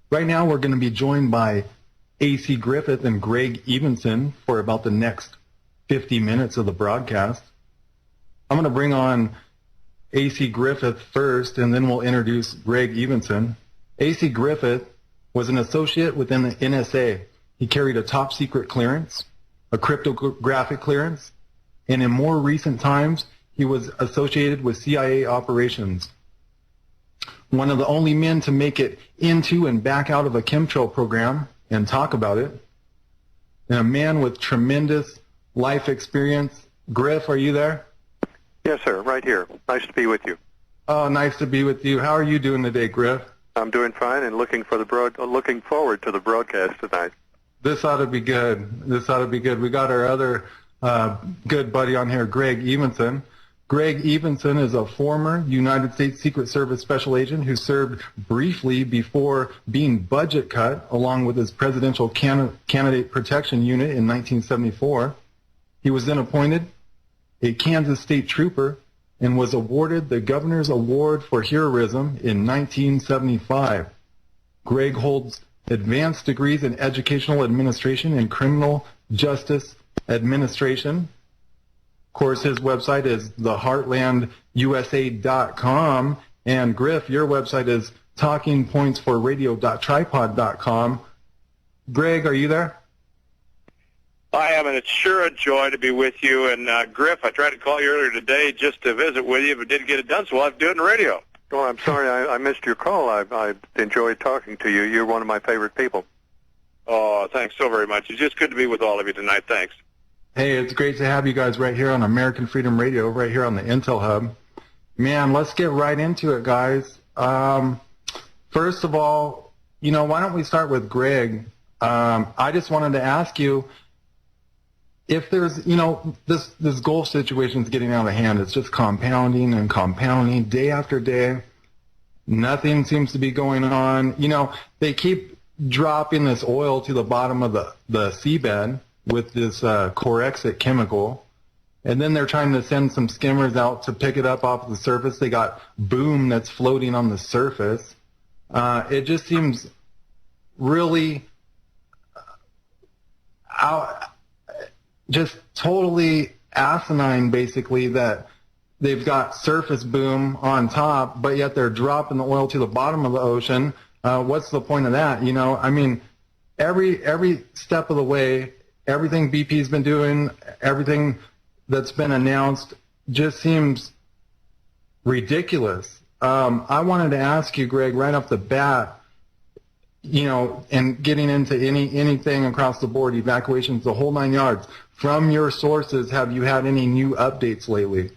Right now we're going to be joined by AC Griffith and Greg Evensen for about the next 50 minutes of the broadcast. I'm going to bring on AC Griffith first, and then we'll introduce Greg Evensen. AC Griffith was an associate within the NSA. He carried a top secret clearance, a cryptographic clearance, and in more recent times, he was associated with CIA operations. One of the only men to make it into and back out of a chemtrail program and talk about it. And a man with tremendous life experience. Griff, are you there? Yes, sir, right here. Nice to be with you. Oh, nice to be with you. How are you doing today, Griff? I'm doing fine and looking forward to the broadcast tonight. This ought to be good. This ought to be good. We got our other good buddy on here, Greg Evensen. Greg Evensen is a former United States Secret Service special agent who served briefly before being budget cut along with his Presidential Candidate Protection Unit in 1974. He was then appointed a Kansas State Trooper and was awarded the Governor's Award for Heroism in 1975. Greg holds advanced degrees in Educational Administration and Criminal Justice Administration. Of course, his website is theheartlandusa.com, and Griff, your website is talkingpointsforradio.tripod.com. Greg, are you there? I am, and it's sure a joy to be with you. And Griff, I tried to call you earlier today just to visit with you, but didn't get it done, so I'll have to do it on the radio. Oh, I'm sorry I missed your call. I enjoyed talking to you. You're one of my favorite people. Oh, thanks so very much. It's just good to be with all of you tonight. Thanks. Hey, it's great to have you guys right here on American Freedom Radio, right here on the Intel Hub. Man, let's get right into it, guys. First of all, why don't we start with Greg? I just wanted to ask you if there's, this Gulf situation is getting out of hand. It's just compounding and compounding day after day. Nothing seems to be going on. They keep dropping this oil to the bottom of the seabed with this Corexit chemical, and then they're trying to send some skimmers out to pick it up off the surface. They got boom that's floating on the surface. It just seems really just totally asinine, basically, that they've got surface boom on top, but yet they're dropping the oil to the bottom of the ocean. What's the point of that? Every step of the way, everything BP's been doing, everything that's been announced just seems ridiculous. I wanted to ask you, Greg, right off the bat, and getting into anything across the board, evacuations, the whole 9 yards, from your sources, have you had any new updates lately?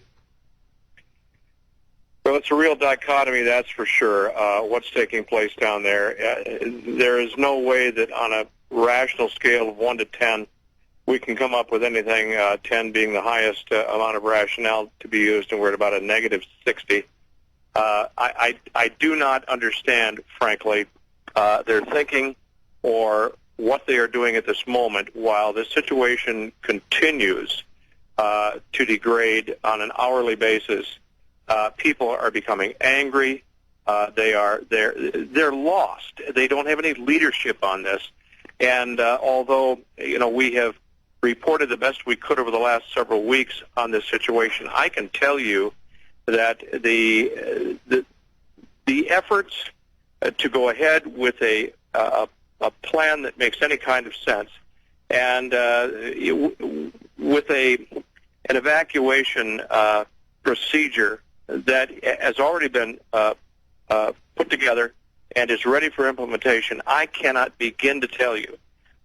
Well, it's a real dichotomy, that's for sure, what's taking place down there. There is no way that on a rational scale of 1 to 10, we can come up with anything, 10 being the highest amount of rationale to be used, and we're at about a negative 60. I do not understand, frankly, their thinking or what they are doing at this moment while the situation continues to degrade on an hourly basis. People are becoming angry. They're lost. They don't have any leadership on this. And although we have reported the best we could over the last several weeks on this situation, I can tell you that the efforts to go ahead with a plan that makes any kind of sense, and with an evacuation procedure that has already been put together and is ready for implementation, I cannot begin to tell you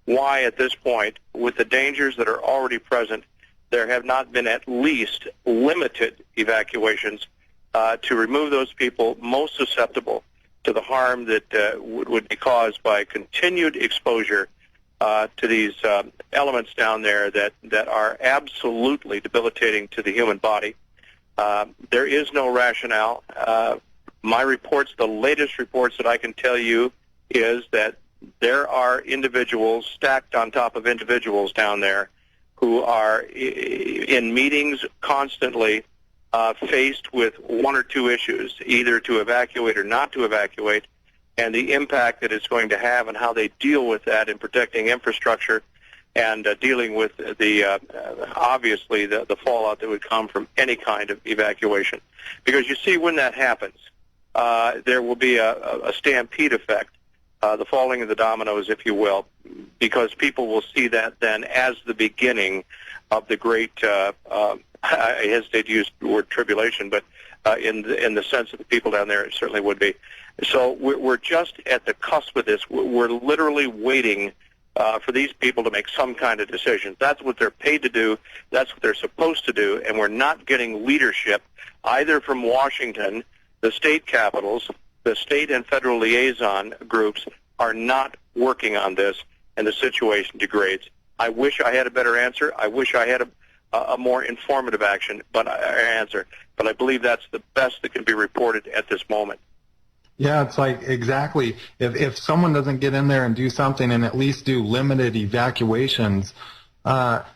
why at this point, with the dangers that are already present, there have not been at least limited evacuations to remove those people most susceptible to the harm that would be caused by continued exposure to these elements down there that are absolutely debilitating to the human body. There is no rationale. My reports, the latest reports that I can tell you, is that there are individuals stacked on top of individuals down there who are in meetings constantly faced with one or two issues, either to evacuate or not to evacuate, and the impact that it's going to have and how they deal with that in protecting infrastructure and dealing with the obviously the fallout that would come from any kind of evacuation. Because you see, when that happens, there will be a stampede effect, the falling of the dominoes, if you will, because people will see that then as the beginning of the great, I hesitate to use the word tribulation, but in the sense of the people down there, it certainly would be. So we're just at the cusp of this. We're literally waiting for these people to make some kind of decision. That's what they're paid to do. That's what they're supposed to do. And we're not getting leadership either from Washington, the state capitals, the state and federal liaison groups are not working on this, and the situation degrades. I wish I had a better answer. I wish I had a more informative answer, but I believe that's the best that can be reported at this moment. Yeah, it's like exactly. If someone doesn't get in there and do something and at least do limited evacuations,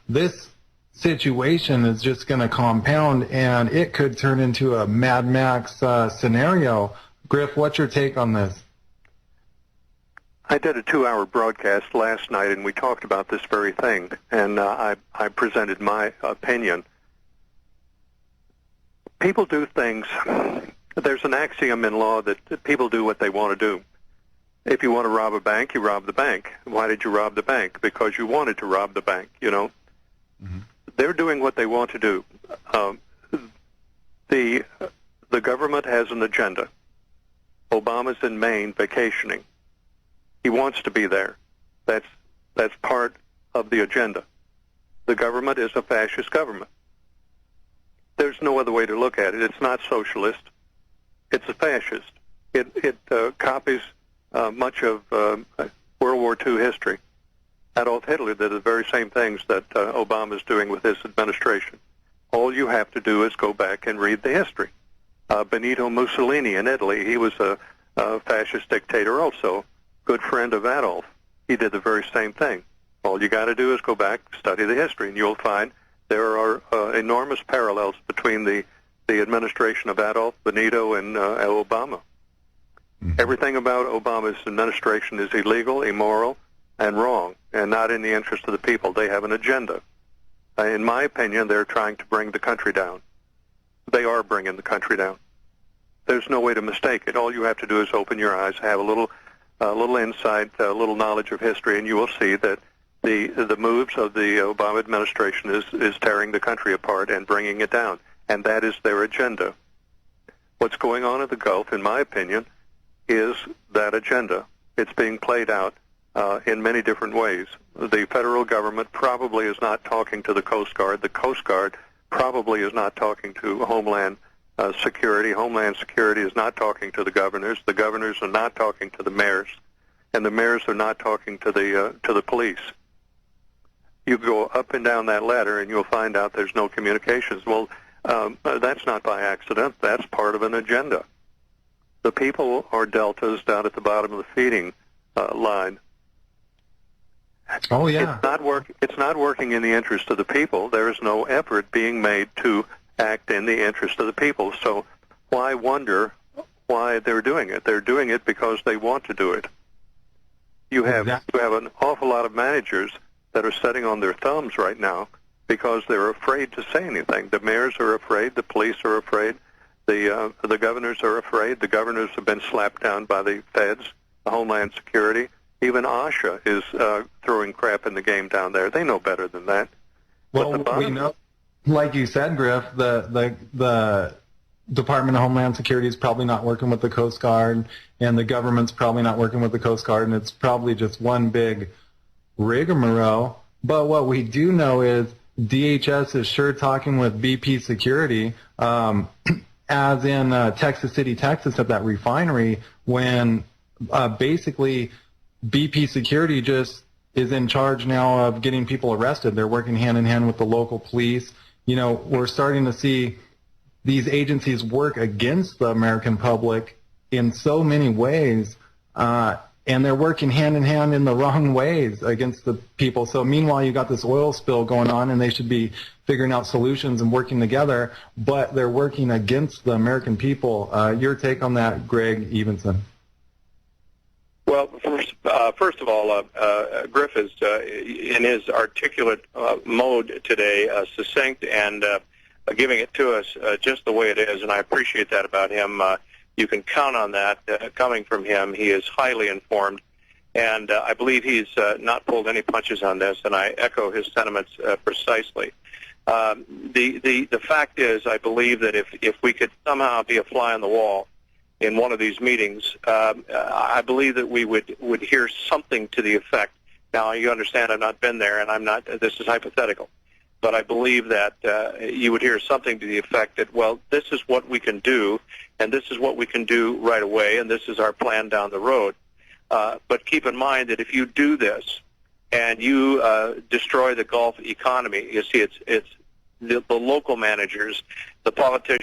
this situation is just going to compound and it could turn into a Mad Max scenario. Griff, what's your take on this? I did a 2-hour broadcast last night, and we talked about this very thing, and I presented my opinion. People do things. There's an axiom in law that people do what they want to do. If you want to rob a bank, you rob the bank. Why did you rob the bank? Because you wanted to rob the bank, you know. Mm-hmm. They're doing what they want to do. The government has an agenda. Obama's in Maine vacationing. He wants to be there. That's part of the agenda. The government is a fascist government. There's no other way to look at it. It's not socialist. It's a fascist. It copies much of World War II history. Adolf Hitler did the very same things that Obama's doing with his administration. All you have to do is go back and read the history. Benito Mussolini in Italy, he was a fascist dictator also, good friend of Adolf. He did the very same thing. All you got to do is go back, study the history, and you'll find there are enormous parallels between the administration of Adolf, Benito, and Obama. Mm-hmm. Everything about Obama's administration is illegal, immoral, and wrong, and not in the interest of the people. They have an agenda. In my opinion, they're trying to bring the country down. They are bringing the country down. There's no way to mistake it. All you have to do is open your eyes, have a little insight, a little knowledge of history, and you will see that the moves of the Obama administration is tearing the country apart and bringing it down, and that is their agenda. What's going on in the Gulf, in my opinion, is that agenda. It's being played out in many different ways. The federal government probably is not talking to the Coast Guard. The Coast Guard probably is not talking to Homeland Security. Homeland Security is not talking to the governors. The governors are not talking to the mayors, and the mayors are not talking to the police. You go up and down that ladder, and you'll find out there's no communications. Well, that's not by accident. That's part of an agenda. The people are deltas down at the bottom of the feeding line. Oh yeah. It's not working in the interest of the people. There is no effort being made to act in the interest of the people. So why wonder why they're doing it? They're doing it because they want to do it. You have an awful lot of managers that are sitting on their thumbs right now because they're afraid to say anything. The mayors are afraid. The police are afraid. The governors are afraid. The governors have been slapped down by the feds, the Homeland Security. Even OSHA is throwing crap in the game down there. They know better than that. Well, we know, like you said, Griff, the Department of Homeland Security is probably not working with the Coast Guard, and the government's probably not working with the Coast Guard, and it's probably just one big rigmarole. But what we do know is DHS is sure talking with BP Security, as in Texas City, Texas, at that refinery, when basically BP Security just is in charge now of getting people arrested. They're working hand in hand with the local police. You know, we're starting to see these agencies work against the American public in so many ways, and they're working hand in hand in the wrong ways against the people. So meanwhile, you got this oil spill going on, and they should be figuring out solutions and working together, but they're working against the American people. Your take on that, Greg Evensen? Well, first of all, Griff is, in his articulate mode today, succinct and giving it to us just the way it is, and I appreciate that about him. You can count on that coming from him. He is highly informed, and I believe he's not pulled any punches on this, and I echo his sentiments precisely. The fact is, I believe that if we could somehow be a fly on the wall in one of these meetings, I believe that we would hear something to the effect. Now, you understand I've not been there, and I'm not. This is hypothetical. But I believe that you would hear something to the effect that, well, this is what we can do, and this is what we can do right away, and this is our plan down the road. But keep in mind that if you do this and you destroy the Gulf economy, you see, it's the local managers, the politicians,